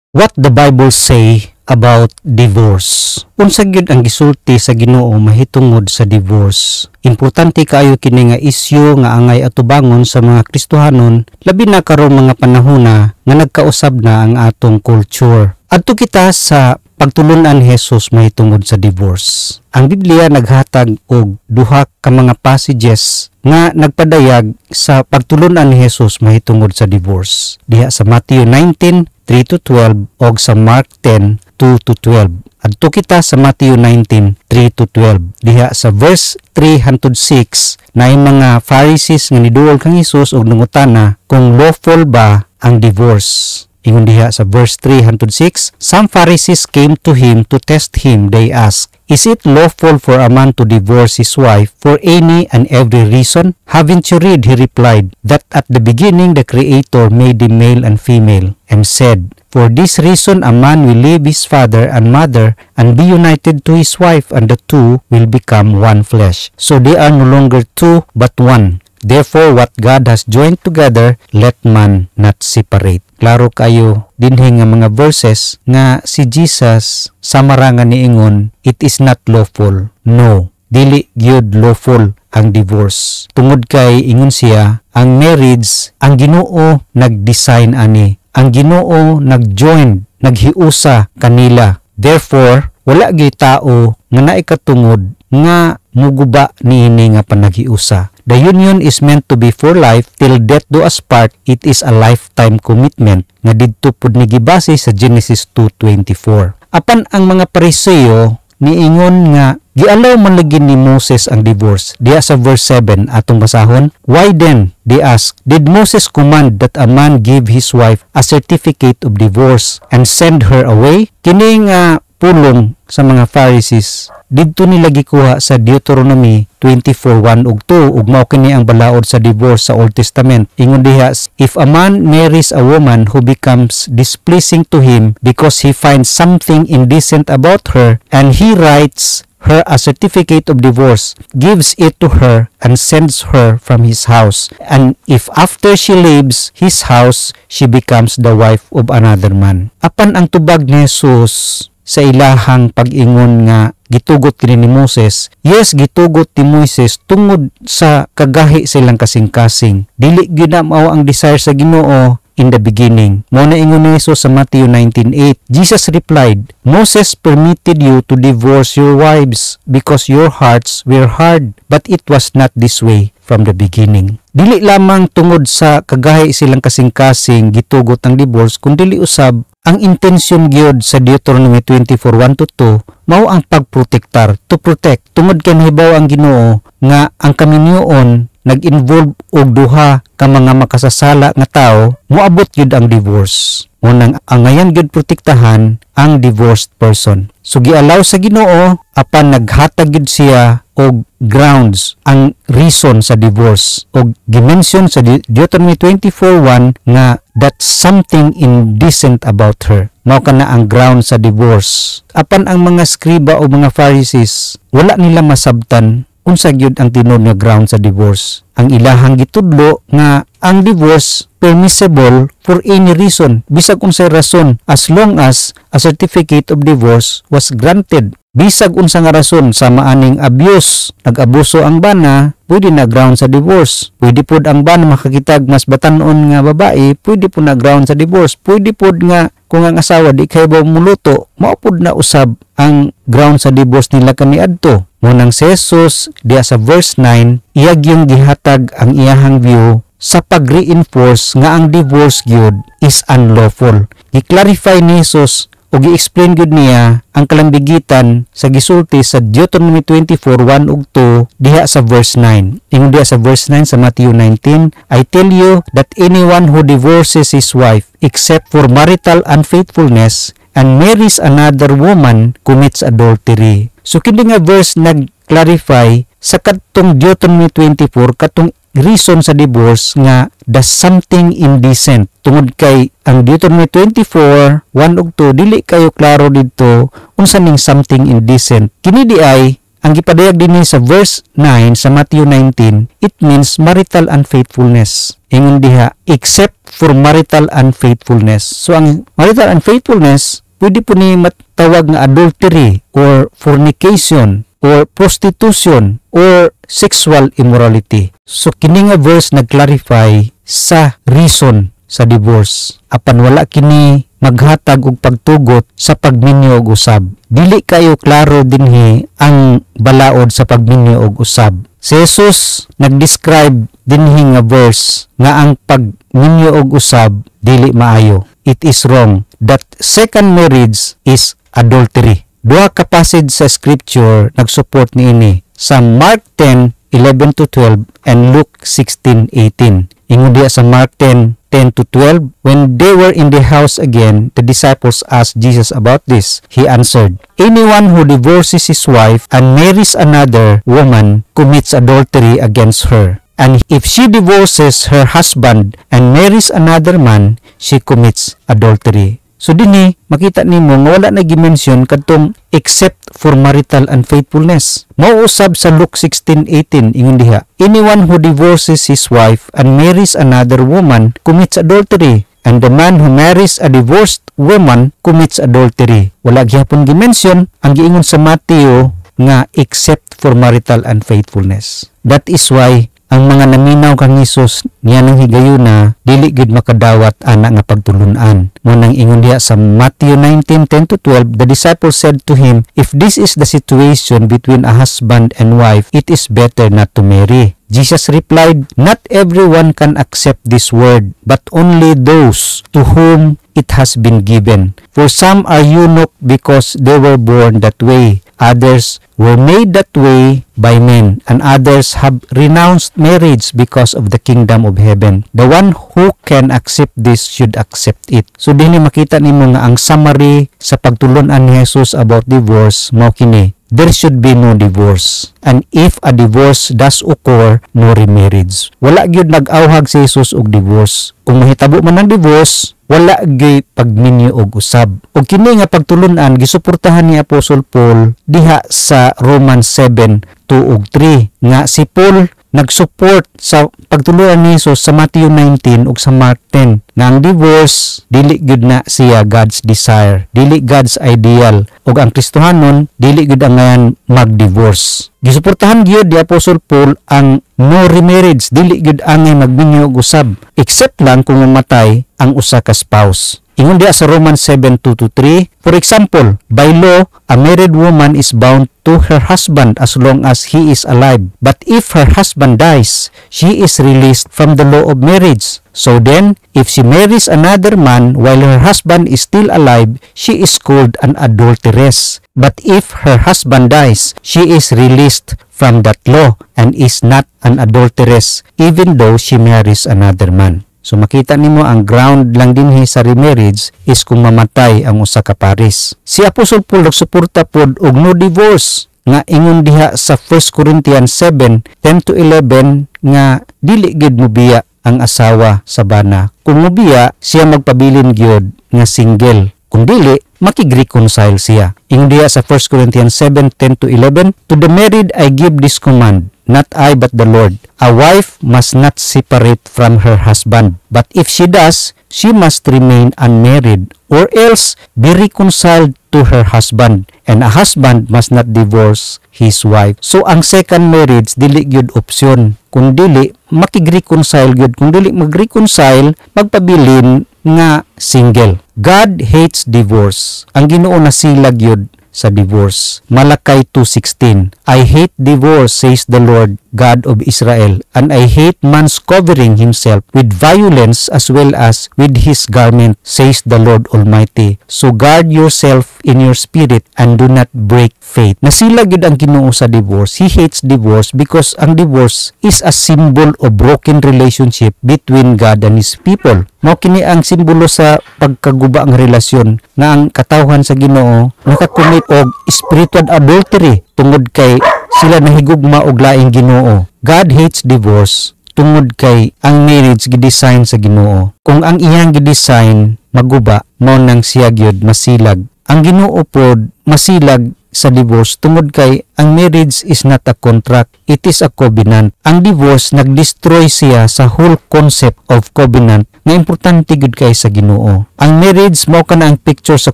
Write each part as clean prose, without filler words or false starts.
What the Bible say about divorce? Unsa gyud ang gisulti sa Ginoo mahitungod sa divorce? Importante kaayo kini nga isyu nga angay atubangon sa mga Kristohanon labi na karong mga panahona nga nagkausab na ang atong culture. Adto kita sa pagtulunan ni Jesus mahitungod sa divorce. Ang Biblia naghatag og duha ka mga passages nga nagpadayag sa pagtulunan ni Jesus mahitungod sa divorce. Diha sa Matthew 19:3-12 og sa Mark 10:2-12. Adto kita sa Matthew 19:3-12. Diha sa verse 3 hangtod 6 na mga Pharisees nga niduol kang Jesus og nangutana kung lawful ba ang divorce. Ingon diha sa verse 3 hangtod 6, some Pharisees came to him to test him. They asked, "Is it lawful for a man to divorce his wife for any and every reason? Haven't you read," he replied, "that at the beginning the Creator made them male and female, and said, for this reason a man will leave his father and mother and be united to his wife, and the two will become one flesh. So they are no longer two but one. Therefore, what God has joined together, let man not separate." Klaro kayo dinhi nga mga verses nga si Jesus sa marangan niingon, it is not lawful. No, dili gyud lawful ang divorce. Tungod kay ingon siya, ang marriage, ang Ginoo nag-design ani. Ang Ginoo nag-join, naghiusa kanila. Therefore, wala gyud tao nga naay katungod nga muguba niini nga panaghiusa. The union is meant to be for life till death do us part. It is a lifetime commitment nga didto pud ni gibase sa Genesis 2:24. Apan ang mga Pariseo niingon nga gialaw man lagi ni Moses ang divorce. Diya sa verse 7 atong basahon, why then, they ask, did Moses command that a man give his wife a certificate of divorce and send her away? Kini nga pulong sa mga Pharisees didto nila gikuha sa Deuteronomy 24:1 ug 2 ug mao kini ang balaod sa divorce sa Old Testament. Ingon diha, if a man marries a woman who becomes displeasing to him because he finds something indecent about her, and he writes her a certificate of divorce, gives it to her, and sends her from his house, and if after she leaves his house she becomes the wife of another man. Apan ang tubag ni Jesus sa ilahang pag-ingon nga gitugot kini ni Moses, yes, gitugot ni Moses tungod sa kagahi silang kasing-kasing. Dili gyud na mao ang desire sa Ginoo in the beginning. Mo na ingon ni Jesus sa Matthew 19:8. Jesus replied, Moses permitted you to divorce your wives because your hearts were hard, but it was not this way from the beginning. Dili lamang tungod sa kagahi silang kasing-kasing gitugot ang divorce, kundi dili usab ang intensyon gyud sa Deuteronomy 24:1-2 mao ang pagprotektar, to protect. Tungod kay nahibaw ang Ginoo nga ang kaminyoon nag-involve og duha ka mga makasasala nga tawo, moabot gyud ang divorce. Unang angayan gyud protektahan ang divorced person. So gialaw sa Ginoo apan naghatag gyud siya og grounds, ang reason sa divorce, og gimension sa Deuteronomy 24:1 nga that something indecent about her. Mao kana ang ground sa divorce. Apan ang mga skriba o mga Pharisees wala nila masabtan unsa gyud ang tinud nga ground sa divorce. Ang ilahang gitudlo nga ang divorce permissible for any reason, bisag unsay rason, as long as a certificate of divorce was granted. Bisag unsa nga rason, sama aning abuse, nag-abuso ang bana, pwede na ground sa divorce. Pwede pod ang bana makakitag mas batan-on nga babae, pwede po na ground sa divorce. Pwede pod nga kung ang asawa di kay ba muluto, mao pod na usab ang ground sa divorce nila kaniadto. Munang si Jesus diya sa verse 9, iyag yung gihatag ang iyahang view sa pag-reinforce nga ang divorce gyud is unlawful. Gi-clarify ni Jesus o gi-explain gyud niya ang kalambigitan sa gisulti sa Deuteronomy 24:1 ug 2 diha sa verse 9. Ingon diha sa verse 9 sa Matthew 19, I tell you that anyone who divorces his wife except for marital unfaithfulness and marries another woman commits adultery. So kini nga verse nag-clarify sa katong Deuteronomy 24 katong reason sa divorce nga the something indecent. Tungod kay ang Deuteronomy 24:1 ug 2 dili kayo klaro didto unsa ning something indecent. Kini di ay ang gipadayag dinhi sa verse 9 sa Matthew 19, it means marital unfaithfulness. Ingon diha, except for marital unfaithfulness. So ang marital unfaithfulness, pwede po ni matawag nga adultery or fornication or prostitution or sexual immorality. So kini nga verse nag-clarify sa reason sa divorce. Apan wala kini maghatag og pagtugot sa pagminyo og usab. Dili kayo klaro dinhi ang balaod sa pagminyo og usab. Si Jesus nag-describe dinhi nga verse nga ang pagminyo og usab dili maayo. It is wrong. That second marriage is adultery. Duha ka passage sa scripture nagsupport niini sa Mark 10:11-12 and Luke 16:18. Ingon diha sa Mark 10:10-12, when they were in the house again, the disciples asked Jesus about this. He answered, anyone who divorces his wife and marries another woman commits adultery against her. And if she divorces her husband and marries another man, she commits adultery. So dinhi makita nimo nga wala na gi-mention kadtong except for marital unfaithfulness. Mauusab sa Luke 16:18 ingon diha, anyone who divorces his wife and marries another woman commits adultery, and the man who marries a divorced woman commits adultery. Wala gyapon gi-mention ang giingon sa Mateo nga except for marital unfaithfulness. That is why ang mga naminaw kang Hesus niya nang higayuna dili gid makadawat ana nga pagtulunan. Munang ingon diha sa Matthew 19:10-12, the disciples said to him, if this is the situation between a husband and wife, it is better not to marry. Jesus replied, not everyone can accept this word, but only those to whom it has been given. For some are eunuch because they were born that way. Others were made that way by men, and others have renounced marriage because of the kingdom of heaven. The one who can accept this should accept it. So dinhi makita nimo nga ang summary sa pagtulon-an ni Jesus about divorce mao kini. There should be no divorce. And if a divorce does occur, no remarriage. Wala gyud nag-awhag si Jesus og divorce. Kung mahitabo man ang divorce, wala gyud pagminyo og usab. Og kini nga pagtulunan gisuportahan ni Apostle Paul diha sa Romans 7:2-3 nga si Paul nag-support sa pagtulunan ni Jesus sa Matthew 19 ug sa Mark 10 nga ang divorce dili gyud na siya God's desire, dili God's ideal, ug ang Kristohanon dili gyud ang mag-divorce. Gisuportahan gyud di Apostle Paul ang no remarriage, dili gyud angay magminyo og usab except lang kung mamatay ang usa ka spouse. Ingon diha sa Romans 7:2-3, for example, by law, a married woman is bound to her husband as long as he is alive. But if her husband dies, she is released from the law of marriage. So then, if she marries another man while her husband is still alive, she is called an adulteress. But if her husband dies, she is released from that law and is not an adulteress, even though she marries another man. So makita nimo ang ground lang dinhi sa remarriage is kung mamatay ang usa ka pares. Si Apostle Paul nagsuporta pod og no divorce nga ingon diha sa 1 Corinthians 7:10-11 nga dili gid mobiya ang asawa sa bana. Kung mobiya, siya magpabilin gyud nga single. Kung dili, makig-reconcile siya. Ingon diha sa 1 Corinthians 7:10-11, to the married I give this command, not I but the Lord. A wife must not separate from her husband, but if she does, she must remain unmarried, or else be reconciled to her husband, and a husband must not divorce his wife. So ang second marriage dili gyud opsyon. Kung dili, makig-reconcile gyud. Kung dili mag-reconcile, magpabilin nga single. God hates divorce. Ang Ginoo nasilag gyud sa divorce. Malakay 2:16, I hate divorce, says the Lord God of Israel, and I hate man's covering himself with violence as well as with his garment, says the Lord Almighty. So guard yourself in your spirit and do not break faith. Nasilag yun ang Ginoo sa divorce. He hates divorce because ang divorce is a symbol of broken relationship between God and His people. Mao kini ang simbolo sa pagkaguba ang relasyon na ang katawhan sa Ginoo nakakumit og spiritual adultery tungod kay sila nahigugma og laing Ginoo. God hates divorce tungod kay ang marriage gidesign sa Ginoo. Kung ang iyang gidesign maguba, mao nang siya gyud masilag. Ang Ginoo pod masilag sa divorce tungod kay ang marriage is not a contract, it is a covenant. Ang divorce nag-destroy siya sa whole concept of covenant nga importante gud kay sa Ginoo. Ang marriage mao kana ang picture sa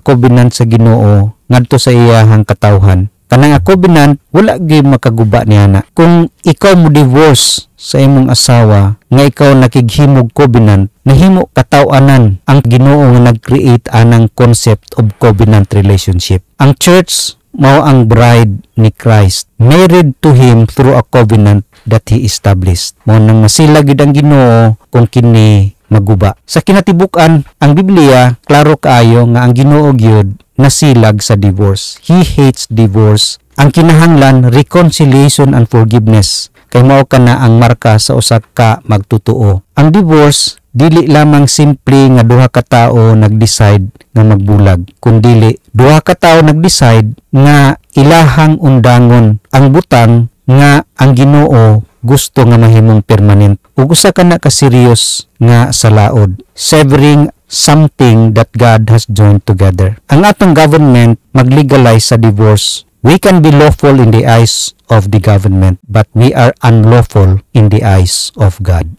covenant sa Ginoo ngadto sa iyahang katawhan. Kanang covenant wala gyud makaguba niya na. Kung ikaw mo divorce sa imong asawa nga ikaw nakighimog covenant, nahimo kataw-anan ang Ginoo nga nag-create anang concept of covenant relationship. Ang church mao ang bride ni Christ, married to him through a covenant that he established. Mao nang masila gid ang Ginoo kung kini maguba. Sa kinatibuk-an, ang Biblia klaro kaayo nga ang Ginoo gyud nasilag sa divorce. He hates divorce. Ang kinahanglan reconciliation and forgiveness. Kay mao kana ang marka sa usa ka magtutuo. Ang divorce dili lamang simple nga duha ka tawo nag-decide nga magbulag, kundi duha ka tawo nag-decide nga ilahang undangon ang butang nga ang Ginoo gusto nga mahimong permanent. Ug usa kana ka serious nga salaod, severing something that God has joined together. Ang atong government mag-legalize sa divorce. We can be lawful in the eyes of the government, but we are unlawful in the eyes of God.